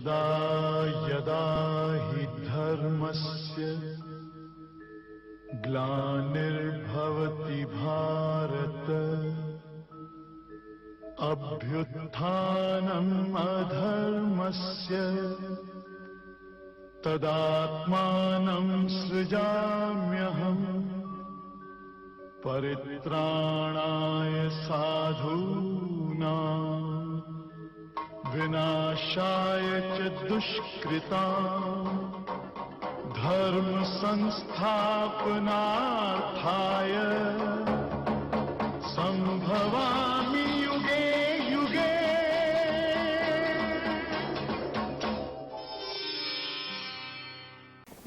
यदा यदा हि धर्मस्य ग्लानिर्भवति भारत अभ्युत्थानम् अधर्मस्य तदात्मानं सृजाम्यहम् परित्राणाय साधूनां विनाशाय च दुष्कृतां धर्म संस्थापनार्थाय संभवामि युगे युगे।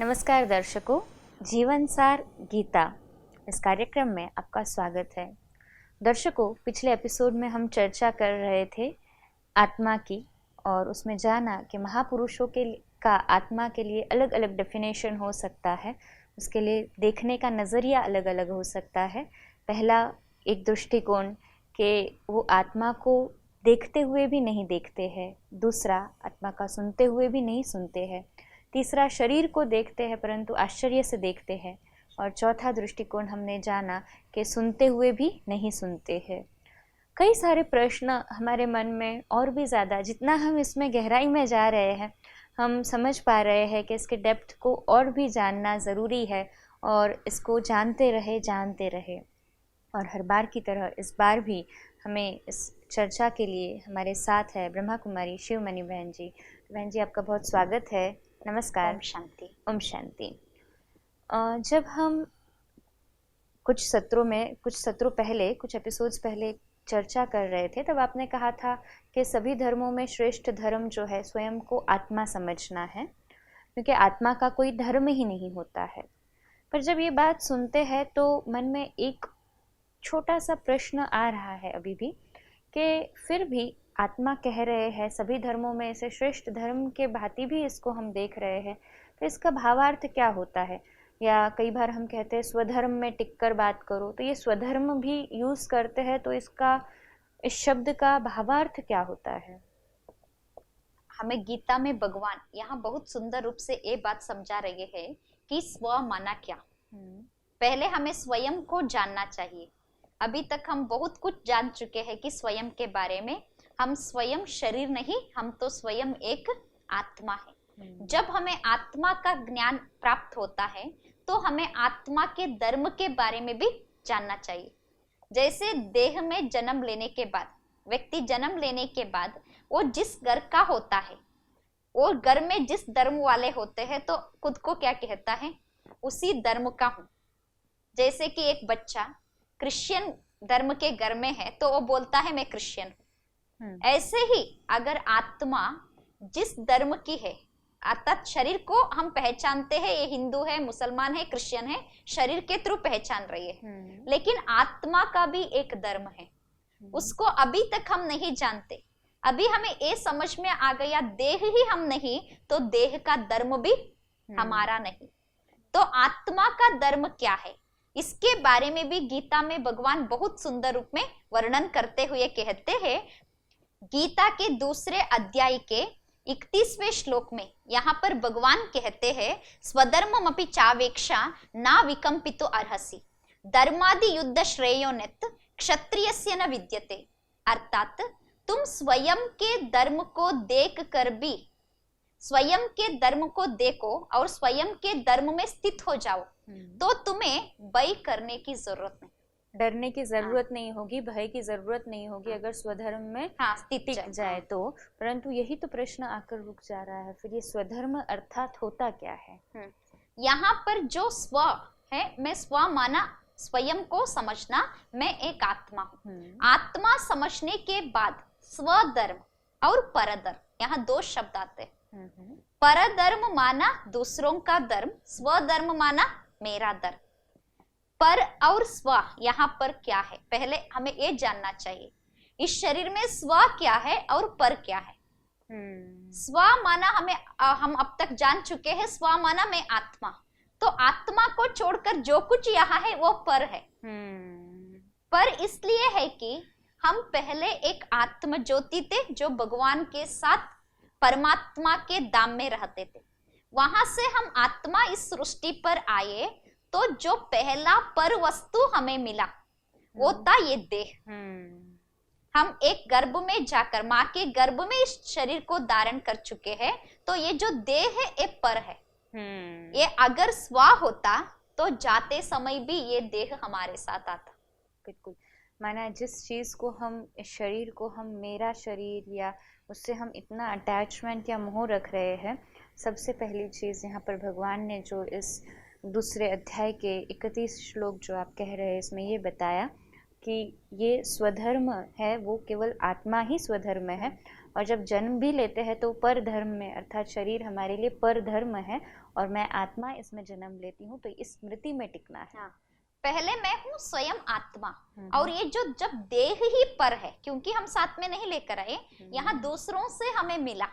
नमस्कार दर्शकों, जीवन सार गीता इस कार्यक्रम में आपका स्वागत है। दर्शकों, पिछले एपिसोड में हम चर्चा कर रहे थे आत्मा की और उसमें जाना कि महापुरुषों का आत्मा के लिए अलग अलग डेफिनेशन हो सकता है, उसके लिए देखने का नज़रिया अलग अलग हो सकता है। पहला एक दृष्टिकोण कि वो आत्मा को देखते हुए भी नहीं देखते हैं, दूसरा आत्मा का सुनते हुए भी नहीं सुनते हैं, तीसरा शरीर को देखते हैं परंतु आश्चर्य से देखते हैं, और चौथा दृष्टिकोण हमने जाना कि सुनते हुए भी नहीं सुनते हैं। कई सारे प्रश्न हमारे मन में और भी ज़्यादा, जितना हम इसमें गहराई में जा रहे हैं हम समझ पा रहे हैं कि इसके डेप्थ को और भी जानना ज़रूरी है और इसको जानते रहे। और हर बार की तरह इस बार भी हमें इस चर्चा के लिए हमारे साथ है ब्रह्मा कुमारी शिवमणि बहन जी। बहन जी, आपका बहुत स्वागत है। नमस्कार। ओम शांति। ओम शांति। जब हम कुछ सत्रों पहले, कुछ एपिसोड्स पहले चर्चा कर रहे थे, तब आपने कहा था कि सभी धर्मों में श्रेष्ठ धर्म जो है स्वयं को आत्मा समझना है, क्योंकि आत्मा का कोई धर्म ही नहीं होता है। पर जब ये बात सुनते हैं तो मन में एक छोटा सा प्रश्न आ रहा है अभी भी कि फिर भी आत्मा कह रहे हैं सभी धर्मों में इसे श्रेष्ठ धर्म के भांति भी इसको हम देख रहे हैं, तो इसका भावार्थ क्या होता है? या कई बार हम कहते हैं स्वधर्म में टिककर बात करो, तो ये स्वधर्म भी यूज़ करते हैं, तो इस शब्द का भावार्थ क्या होता है? हमें गीता में भगवान यहाँ बहुत सुंदर रूप से ये बात समझा रहे हैं कि स्व माना क्या। पहले हमें स्वयं को जानना चाहिए। अभी तक हम बहुत कुछ जान चुके हैं कि स्वयं के बारे में। हम स्वयं शरीर नहीं, हम तो स्वयं एक आत्मा है। जब हमें आत्मा का ज्ञान प्राप्त होता है तो हमें आत्मा के धर्म के बारे में भी जानना चाहिए। जैसे देह में जन्म लेने के बाद, व्यक्ति जन्म लेने के बाद वो जिस घर का होता है, वो घर में जिस धर्म वाले होते हैं तो खुद को क्या कहता है, उसी धर्म का हूं। जैसे कि एक बच्चा क्रिश्चियन धर्म के घर में है तो वो बोलता है मैं क्रिश्चियन हूं। ऐसे ही अगर आत्मा जिस धर्म की है, अर्थात शरीर को हम पहचानते हैं ये हिंदू है, मुसलमान है, क्रिश्चियन है, शरीर के थ्रू पहचान रही है, लेकिन आत्मा का भी एक धर्म है, उसको अभी तक हम नहीं जानते। अभी हमें ये समझ में आ गया देह ही हम नहीं तो देह का धर्म भी हमारा नहीं। तो आत्मा का धर्म क्या है, इसके बारे में भी गीता में भगवान बहुत सुंदर रूप में वर्णन करते हुए कहते हैं। गीता के दूसरे अध्याय के 31वें श्लोक में यहाँ पर भगवान कहते हैं, स्वधर्ममपि चावेक्षा ना विकम्पितो अर्हसि धर्मादि युद्ध श्रेयोनित क्षत्रियस्य न विद्यते। अर्थात तुम स्वयं के धर्म को देख कर भी स्वयं के धर्म को देखो और स्वयं के धर्म में स्थित हो जाओ तो तुम्हें भय करने की जरूरत नहीं, डरने की जरूरत नहीं होगी, भय की जरूरत नहीं होगी अगर स्वधर्म में स्थित जाए तो। परंतु यही तो प्रश्न आकर रुक जा रहा है, फिर ये स्वधर्म अर्थात होता क्या है? यहाँ पर जो स्व है, मैं स्व माना स्वयं को समझना, मैं एक आत्मा हूँ। आत्मा समझने के बाद स्वधर्म और परधर्म, यहाँ दो शब्द आते हैं। परधर्म माना दूसरों का धर्म, स्वधर्म माना मेरा धर्म। पर और स्व यहाँ पर क्या है, पहले हमें ये जानना चाहिए इस शरीर में स्व क्या है और पर क्या है। स्व माना हम अब तक जान चुके हैं, स्व माना मैं आत्मा, तो आत्मा को छोड़कर जो कुछ यहाँ है वो पर है। पर इसलिए है कि हम पहले एक आत्म ज्योति थे जो भगवान के साथ परमात्मा के धाम में रहते थे। वहां से हम आत्मा इस सृष्टि पर आए तो जो पहला पर वस्तु हमें मिला वो था ये देह। हम एक गर्भ में जाकर माँ के गर्भ में इस शरीर को धारण कर चुके हैं, तो ये जो देह है ये पर है। ये अगर स्व होता तो जाते समय भी ये देह हमारे साथ आता। बिल्कुल, माना जिस चीज़ को हम, इस शरीर को हम मेरा शरीर या उससे हम इतना अटैचमेंट या मोह रख रहे हैं, सबसे पहली चीज़ यहाँ पर भगवान ने जो इस दूसरे अध्याय के 31 श्लोक जो आप कह रहे हैं इसमें ये बताया कि ये स्वधर्म है, वो केवल आत्मा ही स्वधर्म है, और जब जन्म भी लेते हैं तो पर धर्म में, अर्थात शरीर हमारे लिए पर धर्म है और मैं आत्मा इसमें जन्म लेती हूँ, तो इस स्मृति में टिकना है। हाँ। पहले मैं हूँ स्वयं आत्मा, और ये जो जब देह ही पर है, क्योंकि हम साथ में नहीं लेकर आए, यहाँ दूसरों से हमें मिला,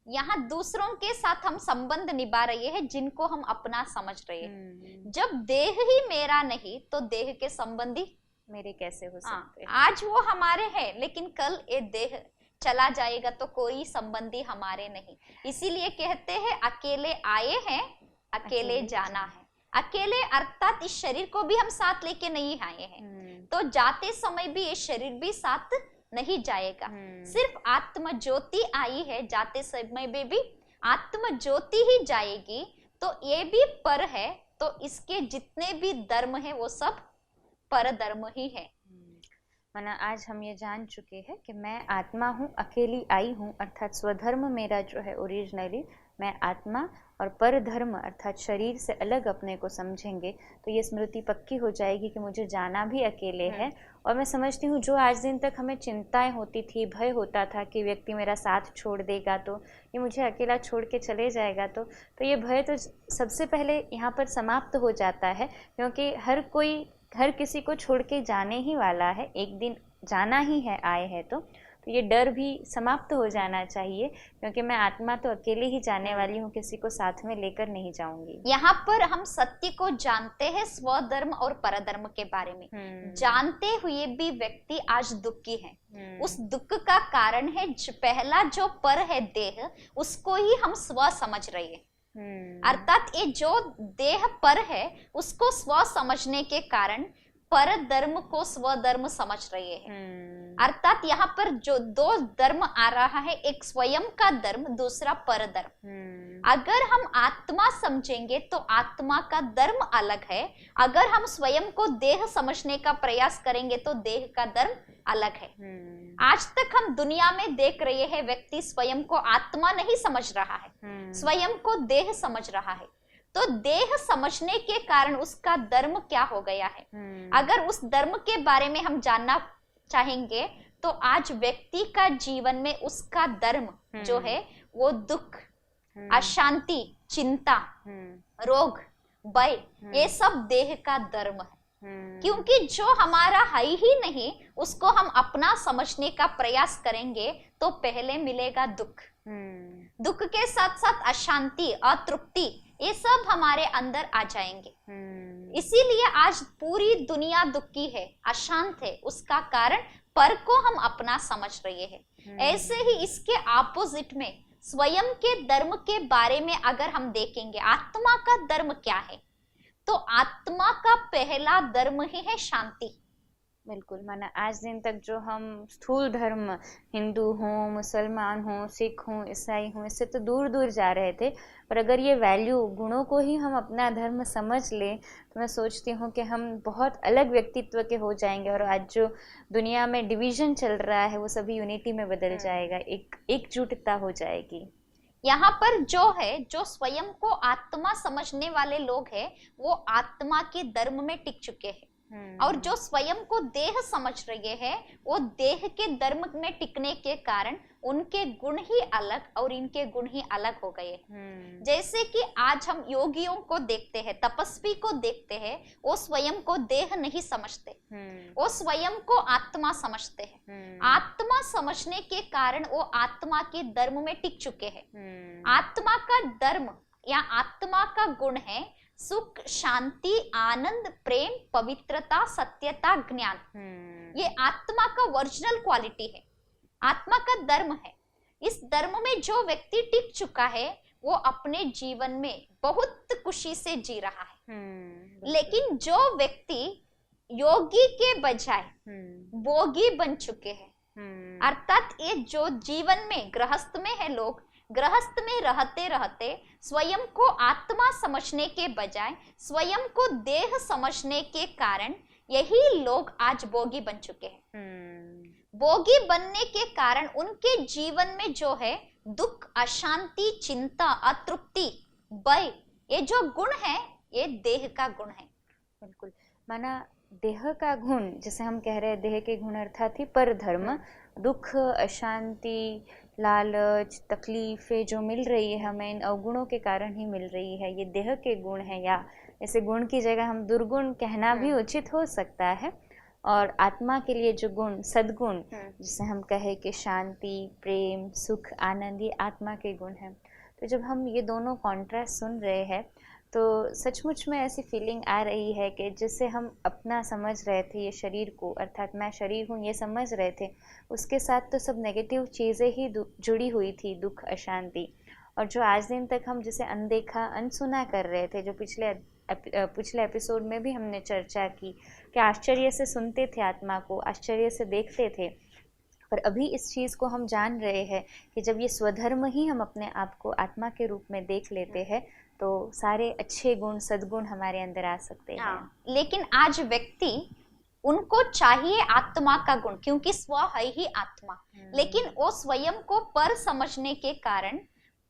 यहाँ दूसरों के साथ हम संबंध निभा रहे हैं जिनको हम अपना समझ रहे हैं। जब देह ही मेरा नहीं तो देह के संबंधी मेरे कैसे हो सकते हैं? आज वो हमारे हैं लेकिन कल ये देह चला जाएगा तो कोई संबंधी हमारे नहीं। इसीलिए कहते हैं अकेले आए हैं अकेले जाना है। अकेले अर्थात इस शरीर को भी हम साथ लेके नहीं आए हैं, तो जाते समय भी ये शरीर भी साथ नहीं जाएगा। सिर्फ आत्म ज्योति आई है, जाते समय में भी आत्म ज्योति ही जाएगी, तो ये भी पर है, तो इसके जितने भी धर्म है वो सब पर धर्म ही है। माना आज हम ये जान चुके हैं कि मैं आत्मा हूँ, अकेली आई हूँ, अर्थात स्वधर्म मेरा जो है ओरिजिनली मैं आत्मा, और पर धर्म अर्थात शरीर से अलग अपने को समझेंगे तो ये स्मृति पक्की हो जाएगी कि मुझे जाना भी अकेले है। और मैं समझती हूँ जो आज दिन तक हमें चिंताएं होती थी, भय होता था कि व्यक्ति मेरा साथ छोड़ देगा तो ये मुझे अकेला छोड़ के चले जाएगा, तो ये भय तो सबसे पहले यहाँ पर समाप्त हो जाता है, क्योंकि हर किसी को छोड़ के जाने ही वाला है, एक दिन जाना ही है, आए हैं तो ये डर भी समाप्त हो जाना चाहिए, क्योंकि मैं आत्मा तो अकेले ही जाने वाली हूँ, किसी को साथ में लेकर नहीं जाऊंगी। यहाँ पर हम सत्य को जानते हैं, स्वधर्म और परधर्म के बारे में जानते हुए भी व्यक्ति आज दुखी है। उस दुख का कारण है पहला जो पर है देह, उसको ही हम स्व समझ रहे हैं। अर्थात ये जो देह पर है उसको स्व समझने के कारण पर धर्म को स्वधर्म समझ रहे हैं। अर्थात यहाँ पर जो दो धर्म आ रहा है, एक स्वयं का धर्म, दूसरा पर धर्म। अगर हम आत्मा समझेंगे तो आत्मा का धर्म अलग है, अगर हम स्वयं को देह समझने का प्रयास करेंगे तो देह का धर्म अलग है। आज तक हम दुनिया में देख रहे हैं व्यक्ति स्वयं को आत्मा नहीं समझ रहा है, स्वयं को देह समझ रहा है, तो देह समझने के कारण उसका धर्म क्या हो गया है। अगर उस धर्म के बारे में हम जानना चाहेंगे तो आज व्यक्ति का जीवन में उसका धर्म जो है वो दुख, अशांति, चिंता, रोग, भय, ये सब देह का धर्म है। क्योंकि जो हमारा है ही नहीं उसको हम अपना समझने का प्रयास करेंगे तो पहले मिलेगा दुख, दुख के साथ साथ अशांति, अतृप्ति, ये सब हमारे अंदर आ जाएंगे। इसीलिए आज पूरी दुनिया दुखी है, अशांत है, उसका कारण पर को हम अपना समझ रहे हैं। ऐसे ही इसके ऑपोजिट में स्वयं के धर्म के बारे में अगर हम देखेंगे, आत्मा का धर्म क्या है, तो आत्मा का पहला धर्म ही है शांति। बिल्कुल, माना आज दिन तक जो हम स्थूल धर्म, हिंदू हों, मुसलमान हों, सिख हों, ईसाई हों, इससे तो दूर दूर जा रहे थे, पर अगर ये वैल्यू, गुणों को ही हम अपना धर्म समझ लें तो मैं सोचती हूँ कि हम बहुत अलग व्यक्तित्व के हो जाएंगे, और आज जो दुनिया में डिवीजन चल रहा है वो सभी यूनिटी में बदल जाएगा, एकजुटता हो जाएगी। यहाँ पर जो है, जो स्वयं को आत्मा समझने वाले लोग हैं वो आत्मा के धर्म में टिक चुके हैं, और जो स्वयं को देह समझ रहे हैं वो देह के धर्म में टिकने के कारण उनके गुण ही अलग और इनके गुण ही अलग हो गए। जैसे कि आज हम योगियों को देखते हैं, तपस्वी को देखते हैं, वो स्वयं को देह नहीं समझते, वो स्वयं को आत्मा समझते हैं। आत्मा समझने के कारण वो आत्मा के धर्म में टिक चुके हैं। आत्मा का धर्म या आत्मा का गुण है सुख, शांति, आनंद, प्रेम, पवित्रता, सत्यता, ज्ञान। ये आत्मा का ओरिजिनल क्वालिटी है, आत्मा का धर्म है। इस धर्म में जो व्यक्ति टिक चुका है वो अपने जीवन में बहुत खुशी से जी रहा है। लेकिन जो व्यक्ति योगी के बजाय भोगी बन चुके हैं, अर्थात ये जो जीवन में गृहस्थ में है लोग, गृहस्थ में रहते रहते स्वयं को आत्मा समझने के बजाय स्वयं को देह समझने के कारण यही लोग आज भोगी बन चुके हैं। भोगी बनने के कारण उनके जीवन में जो है दुख, अशांति, चिंता, अतृप्ति, भय, ये जो गुण है ये देह का गुण है। बिल्कुल, माना देह का गुण, जैसे हम कह रहे हैं देह के गुण अर्थात ही पर धर्म, दुख, अशांति, लालच, तकलीफें जो मिल रही है हमें इन अवगुणों के कारण ही मिल रही है, ये देह के गुण है, या ऐसे गुण की जगह हम दुर्गुण कहना भी उचित हो सकता है। और आत्मा के लिए जो गुण, सद्गुण, जिसे हम कहे कि शांति, प्रेम, सुख, आनंद, ये आत्मा के गुण हैं। तो जब हम ये दोनों कॉन्ट्रास्ट सुन रहे हैं तो सचमुच में ऐसी फीलिंग आ रही है कि जिससे हम अपना समझ रहे थे ये शरीर को, अर्थात मैं शरीर हूँ ये समझ रहे थे, उसके साथ तो सब नेगेटिव चीज़ें ही जुड़ी हुई थी, दुख, अशांति। और जो आज दिन तक हम जिसे अनदेखा, अनसुना कर रहे थे, जो पिछले एपिसोड में भी हमने चर्चा की कि आश्चर्य से सुनते थे आत्मा को, आश्चर्य से देखते थे, पर अभी इस चीज़ को हम जान रहे हैं कि जब ये स्वधर्म ही हम अपने आप को आत्मा के रूप में देख लेते हैं तो सारे अच्छे गुण, सद्गुण हमारे अंदर आ सकते हैं। लेकिन आज व्यक्ति, उनको चाहिए आत्मा का गुण, क्योंकि स्व है ही आत्मा, लेकिन वो स्वयं को पर समझने के कारण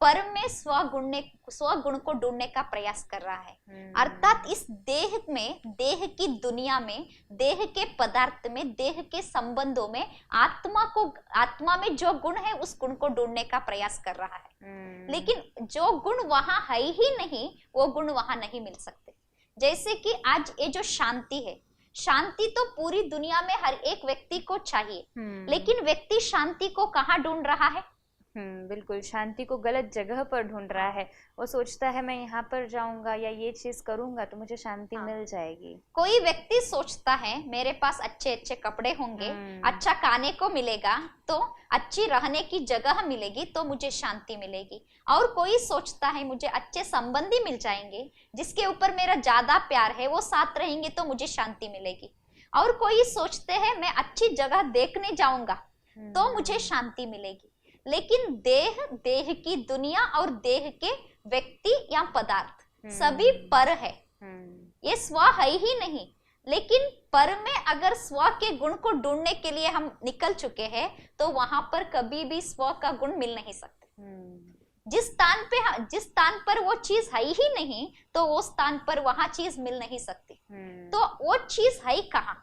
पर में स्वगुण को ढूंढने का प्रयास कर रहा है। अर्थात इस देह में, देह की दुनिया में, देह के पदार्थ में, देह के संबंधों में आत्मा में जो गुण है उस गुण को ढूंढने का प्रयास कर रहा है। लेकिन जो गुण वहां है ही नहीं, वो गुण वहां नहीं मिल सकते। जैसे कि आज ये जो शांति है, शांति तो पूरी दुनिया में हर एक व्यक्ति को चाहिए, लेकिन व्यक्ति शांति को कहाँ ढूंढ रहा है? बिल्कुल, शांति को गलत जगह पर ढूंढ रहा है। वो सोचता है मैं यहाँ पर जाऊंगा या ये चीज करूंगा तो मुझे शांति मिल जाएगी। कोई व्यक्ति सोचता है मेरे पास अच्छे अच्छे कपड़े होंगे, अच्छा खाने को मिलेगा, तो अच्छी रहने की जगह मिलेगी तो मुझे शांति मिलेगी। और कोई सोचता है मुझे अच्छे संबंधी मिल जाएंगे, जिसके ऊपर मेरा ज्यादा प्यार है, वो साथ रहेंगे तो मुझे शांति मिलेगी। और कोई सोचते हैं मैं अच्छी जगह देखने जाऊंगा तो मुझे शांति मिलेगी। लेकिन देह की दुनिया और देह के व्यक्ति या पदार्थ सभी पर है, ये स्व है ही नहीं। लेकिन पर में अगर स्व के गुण को ढूंढने के लिए हम निकल चुके हैं तो वहां पर कभी भी स्व का गुण मिल नहीं सकते। जिस स्थान पर वो चीज है ही नहीं तो वो स्थान पर वहां चीज मिल नहीं सकती। तो वो चीज है कहाँ?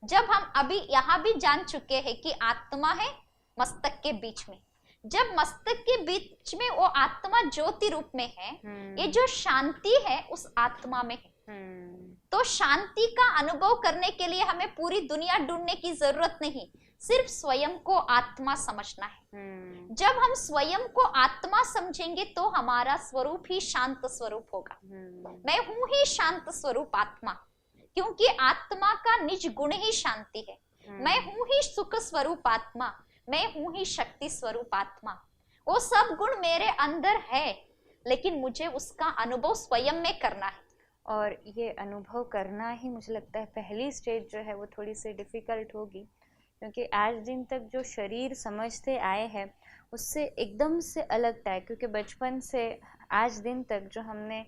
जब हम अभी यहाँ भी जान चुके हैं कि आत्मा है मस्तक के बीच में, जब मस्तक के बीच में वो आत्मा ज्योति रूप में है, ये जो शांति है उस आत्मा में है। तो शांति का अनुभव करने के लिए हमें पूरी दुनिया ढूंढने की जरूरत नहीं, सिर्फ स्वयं को आत्मा समझना है। जब हम स्वयं को आत्मा समझेंगे तो हमारा स्वरूप ही शांत स्वरूप होगा। मैं हूं ही शांत स्वरूप आत्मा, क्योंकि आत्मा का निज गुण ही शांति है। मैं हूं ही सुख स्वरूप आत्मा, मैं हूं ही शक्ति स्वरूप आत्मा। वो सब गुण मेरे अंदर है, लेकिन मुझे उसका अनुभव स्वयं में करना है। और ये अनुभव करना ही मुझे लगता है पहली स्टेज जो है वो थोड़ी सी डिफ़िकल्ट होगी, क्योंकि आज दिन तक जो शरीर समझते आए हैं उससे एकदम से अलग था। क्योंकि बचपन से आज दिन तक जो हमने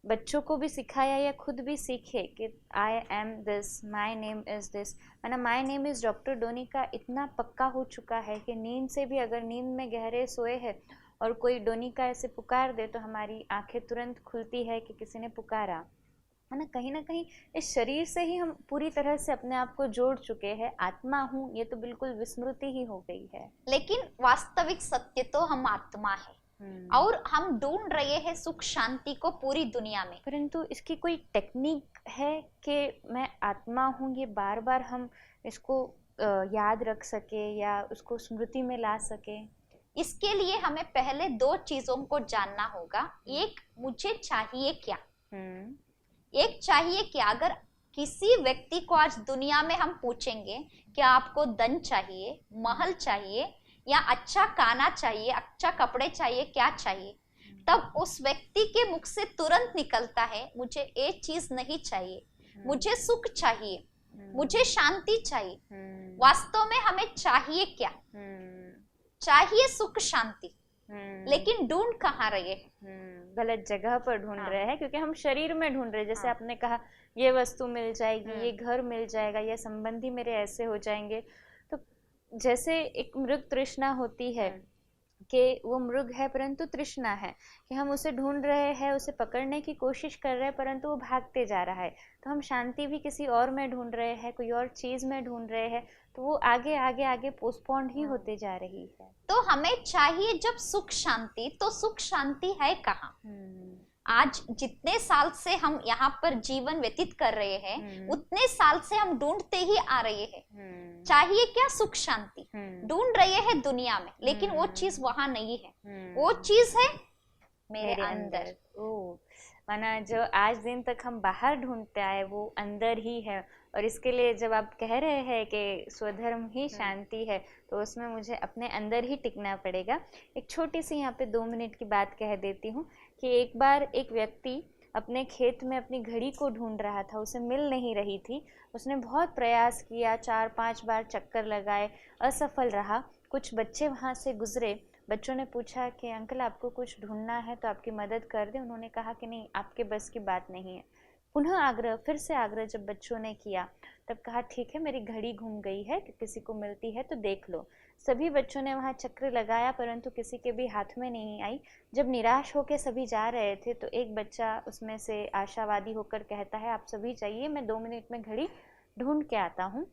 बच्चों को भी सिखाया या खुद भी सीखे कि I am this, my name is this, माना my name is doctor Donika इतना पक्का हो चुका है कि नींद से भी अगर नींद में गहरे सोए हैं और कोई डोनिका ऐसे पुकार दे तो हमारी आंखें तुरंत खुलती है कि किसी ने पुकारा, है ना कहीं इस शरीर से ही हम पूरी तरह से अपने आप को जोड़ चुके हैं। आत्मा हूँ ये तो बिल्कुल विस्मृति ही हो गई है। लेकिन वास्तविक सत्य तो हम आत्मा है और हम ढूंढ रहे हैं सुख शांति को पूरी दुनिया में। परंतु इसकी कोई टेक्निक है कि मैं आत्मा हूँ ये बार बार हम इसको याद रख सके या उसको स्मृति में ला सके? इसके लिए हमें पहले दो चीजों को जानना होगा। एक, मुझे चाहिए क्या। एक चाहिए क्या, अगर किसी व्यक्ति को आज दुनिया में हम पूछेंगे कि आपको धन चाहिए, महल चाहिए या अच्छा खाना चाहिए, अच्छा कपड़े चाहिए, क्या चाहिए, तब उस व्यक्ति के मुख से तुरंत निकलता है मुझे ये चीज नहीं चाहिए, मुझे सुख चाहिए, मुझे शांति चाहिए। वास्तव में हमें चाहिए क्या? चाहिए सुख शांति, लेकिन ढूंढ कहाँ रहे हैं? गलत जगह पर ढूंढ रहे हैं, क्योंकि हम शरीर में ढूंढ रहे हैं। जैसे आपने कहा ये वस्तु मिल जाएगी, ये घर मिल जाएगा, ये संबंधी मेरे ऐसे हो जाएंगे। तो जैसे एक मृग तृष्णा होती है कि वो मृग है परंतु तृष्णा है, कि हम उसे ढूंढ रहे हैं, उसे पकड़ने की कोशिश कर रहे हैं परंतु वो भागते जा रहा है। तो हम शांति भी किसी और में ढूंढ रहे हैं, कोई और चीज में ढूंढ रहे हैं, तो वो आगे आगे आगे पोस्टपोन्ड ही होते जा रही है। तो हमें चाहिए जब सुख शांति, तो सुख शांति है कहाँ? आज जितने साल से हम यहाँ पर जीवन व्यतीत कर रहे हैं, उतने साल से हम ढूंढते ही आ रहे हैं। चाहिए क्या? सुख शांति ढूंढ रहे हैं दुनिया में, लेकिन वो चीज वहां नहीं है। वो चीज है मेरे अंदर। माना जो आज दिन तक हम बाहर ढूंढते आए वो अंदर ही है। और इसके लिए जब आप कह रहे हैं कि स्वधर्म ही शांति है, तो उसमें मुझे अपने अंदर ही टिकना पड़ेगा। एक छोटी सी यहाँ पे 2 मिनट की बात कह देती हूँ कि एक बार एक व्यक्ति अपने खेत में अपनी घड़ी को ढूंढ रहा था, उसे मिल नहीं रही थी। उसने बहुत प्रयास किया, 4-5 बार चक्कर लगाए, असफल रहा। कुछ बच्चे वहाँ से गुजरे, बच्चों ने पूछा कि अंकल आपको कुछ ढूंढना है तो आपकी मदद कर दें। उन्होंने कहा कि नहीं, आपके बस की बात नहीं है। पुनः आग्रह, फिर से आग्रह जब बच्चों ने किया, तब कहा ठीक है, मेरी घड़ी घूम गई है, कि किसी को मिलती है तो देख लो। सभी बच्चों ने वहाँ चक्र लगाया परंतु किसी के भी हाथ में नहीं आई। जब निराश होकर सभी जा रहे थे तो एक बच्चा उसमें से आशावादी होकर कहता है आप सभी जाइए, मैं 2 मिनट में घड़ी ढूंढ के आता हूँ।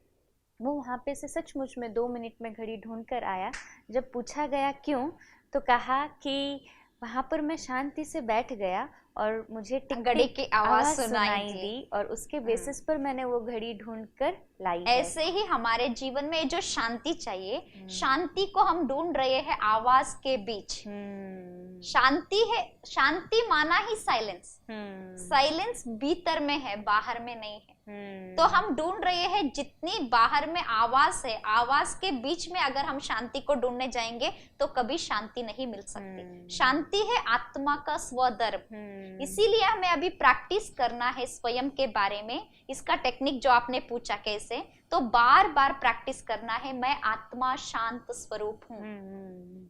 वो वहाँ पे से सचमुच में 2 मिनट में घड़ी ढूंढ कर आया। जब पूछा गया क्यों, तो कहा कि वहाँ पर मैं शांति से बैठ गया और मुझे घड़ी की आवाज सुनाई दी और उसके बेसिस पर मैंने वो घड़ी ढूंढ कर लाई। ऐसे ही हमारे जीवन में जो शांति चाहिए, शांति को हम ढूंढ रहे हैं आवाज के बीच। शांति है, शांति माना ही साइलेंस। साइलेंस भीतर में है, बाहर में नहीं है। तो हम ढूंढ रहे हैं जितनी बाहर में आवाज है, आवाज के बीच में अगर हम शांति को ढूंढने जाएंगे तो कभी शांति नहीं मिल सकती। शांति है आत्मा का स्वधर्म। इसीलिए हमें अभी प्रैक्टिस करना है स्वयं के बारे में। इसका टेक्निक जो आपने पूछा कैसे, तो बार बार प्रैक्टिस करना है। मैं आत्मा शांत स्वरूप हूँ,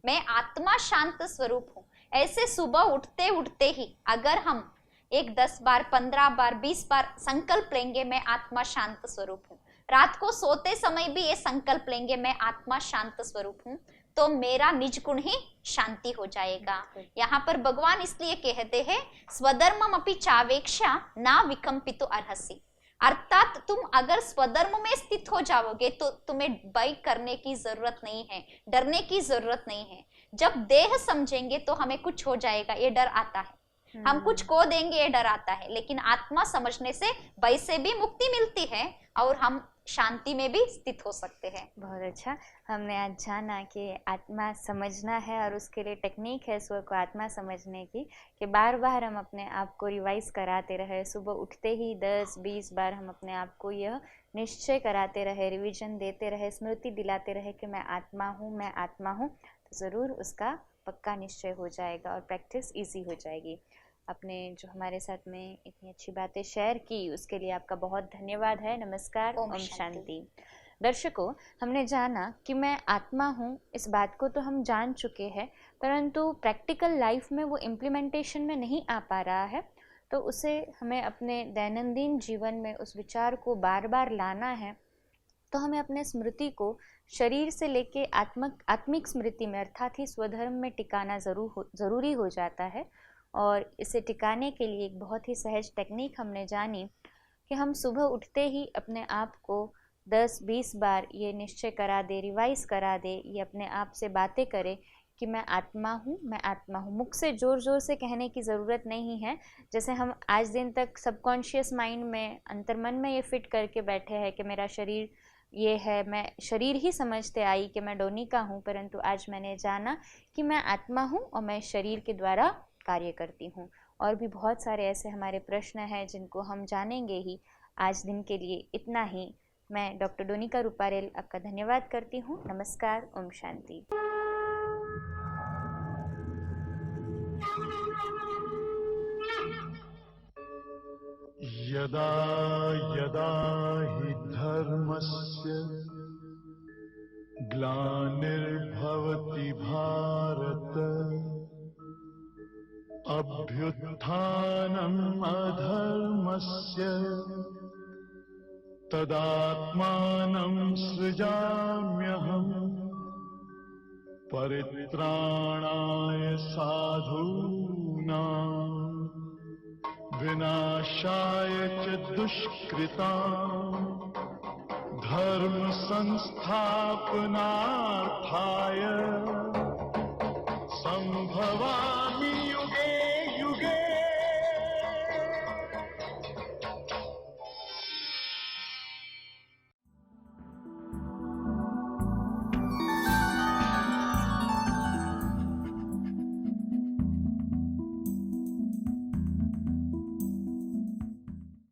मैं आत्मा शांत स्वरूप हूँ। ऐसे सुबह उठते उठते ही अगर हम एक 10 बार, 15 बार, 20 बार संकल्प लेंगे मैं आत्मा शांत स्वरूप हूँ, रात को सोते समय भी ये संकल्प लेंगे मैं आत्मा शांत स्वरूप हूँ, तो मेरा निज गुण ही शांति हो जाएगा। यहाँ पर भगवान इसलिए कहते हैं स्वधर्मम अपि चावेक्षा ना विकम्पितो अर्हसि। अर्थात तुम अगर स्वधर्म में स्थित हो जाओगे तो तुम्हें भय करने की जरूरत नहीं है, डरने की जरूरत नहीं है। जब देह समझेंगे तो हमें कुछ हो जाएगा, ये डर आता है। हम कुछ खो देंगे, ये डर आता है। लेकिन आत्मा समझने से भय से भी मुक्ति मिलती है और हम शांति में भी स्थित हो सकते हैं। बहुत अच्छा, हमने आज जाना कि आत्मा समझना है और उसके लिए टेक्निक है स्व को आत्मा समझने की, कि बार बार हम अपने आप को रिवाइज कराते रहे। सुबह उठते ही 10-20 बार हम अपने आप को यह निश्चय कराते रहे, रिवीजन देते रहे, स्मृति दिलाते रहे कि मैं आत्मा हूँ, मैं आत्मा हूँ, तो ज़रूर उसका पक्का निश्चय हो जाएगा और प्रैक्टिस ईजी हो जाएगी। आपने जो हमारे साथ में इतनी अच्छी बातें शेयर की उसके लिए आपका बहुत धन्यवाद है। नमस्कार, ओम शांति। दर्शकों, हमने जाना कि मैं आत्मा हूँ, इस बात को तो हम जान चुके हैं, परंतु प्रैक्टिकल लाइफ में वो इम्प्लीमेंटेशन में नहीं आ पा रहा है। तो उसे हमें अपने दैनंदिन जीवन में उस विचार को बार बार लाना है। तो हमें अपने स्मृति को शरीर से लेके आत्मिक स्मृति में अर्थात ही स्वधर्म में टिकाना ज़रूरी हो जाता है। और इसे टिकाने के लिए एक बहुत ही सहज टेक्निक हमने जानी कि हम सुबह उठते ही अपने आप को 10-20 बार ये निश्चय करा दे, रिवाइज करा दे, ये अपने आप से बातें करें कि मैं आत्मा हूँ, मैं आत्मा हूँ। मुख से ज़ोर ज़ोर से कहने की ज़रूरत नहीं है। जैसे हम आज दिन तक सबकॉन्शियस माइंड में, अंतर्मन में ये फिट करके बैठे हैं कि मेरा शरीर ये है, मैं शरीर ही समझते आई कि मैं डोनिका हूँ, परंतु आज मैंने जाना कि मैं आत्मा हूँ और मैं शरीर के द्वारा कार्य करती हूँ। और भी बहुत सारे ऐसे हमारे प्रश्न हैं जिनको हम जानेंगे ही। आज दिन के लिए इतना ही। मैं डॉक्टर डोनिका रूपारेल आपका धन्यवाद करती हूँ। नमस्कार, ओम शांति। यदा यदा हि धर्मस्य ग्लानिर्भवति भारत अभ्युत्थानम् अधर्मस्य तदात्मानं सृजाम्यहम् परित्राणाय साधूनां विनाशाय च दुष्कृतां धर्म संस्थापनार्थाय संभवामि